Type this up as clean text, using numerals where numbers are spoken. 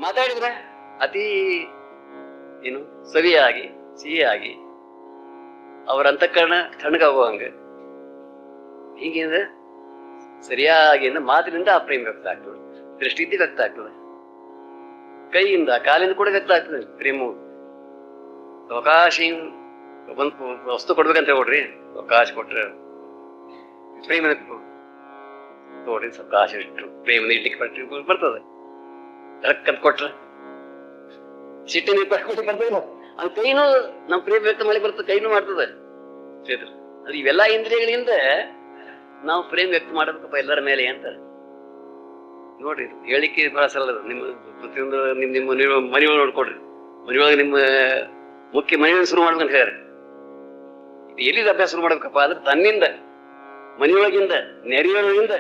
ಮಾತಾಡಿದ್ರೆ ಅತಿ ಏನು ಸವಿಯಾಗಿ ಸಿಹಿಯಾಗಿ ಅವರ ಅಂತಃಕರಣ ತಣ್ಣಗಾಗುವಂಗ ಹೀಗೆ ಸರಿಯಾಗಿ ಮಾತಿನಿಂದ ಆ ಪ್ರೇಮ ವ್ಯಕ್ತ ಆಗ್ತದೆ, ದೃಷ್ಟಿಯಿಂದ ವ್ಯಕ್ತ ಆಗ್ತದೆ, ಕೈಯಿಂದ ಕಾಲಿಂದ ಕೂಡ ವ್ಯಕ್ತ ಆಗ್ತದೆ ಪ್ರೇಮವು. ಅವಕಾಶ ಒಂದು ವಸ್ತು ಕೊಡ್ಬೇಕಂತ ಹೇಳ್ಕೊಡ್ರಿ, ಅವಕಾಶ ಕೊಟ್ರೆ ಪ್ರೇಮ ನೋಡ್ರಿ, ಅವಕಾಶ ಇಟ್ಟು ಪ್ರೇಮದ ಇಡ್ಲಿಕ್ಕೆ ಬರ್ತದೆ. ರಕ್ಕಂತ ಕೊಟ್ರ ಸಿಟ್ಟಿನ ಬರ್ತದಿಲ್ಲ, ಅದು ಕೈನೂ ನಮ್ಮ ಪ್ರೇಮ ವ್ಯಕ್ತ ಮಾಡಿ ಬರ್ತದೆ, ಕೈನೂ ಮಾಡ್ತದೆ. ಅದು ಇವೆಲ್ಲಾ ಇಂದ್ರಿಯಗಳಿಂದ ನಾವು ಪ್ರೇಮ ವ್ಯಕ್ತ ಮಾಡಬೇಕಪ್ಪ ಎಲ್ಲರ ಮೇಲೆ ಅಂತಾರೆ. ನೋಡ್ರಿ ಹೇಳಿಕೆ ಬಹಳ ಸರಳ. ನಿಮ್ಮ ಪ್ರತಿಯೊಂದು ನಿಮ್ಮ ಮನೆಯೊಳಗೆ ನೋಡ್ಕೊಡ್ರಿ, ಮನೆಯೊಳಗೆ ನಿಮ್ಮ ಮುಖ್ಯ ಮನೆಯೊಳಗೆ ಶುರು ಮಾಡ್ಬೇಕಂತ ಹೇಳ್ರಿ. ಎಲ್ಲಿಂದ ಅಭ್ಯಾಸ ಶುರು ಮಾಡ್ಬೇಕಪ್ಪ ಅಂದ್ರೆ ತನ್ನಿಂದ, ಮನೆಯೊಳಗಿಂದ, ನೆರೆಯೊಳಗಿಂದ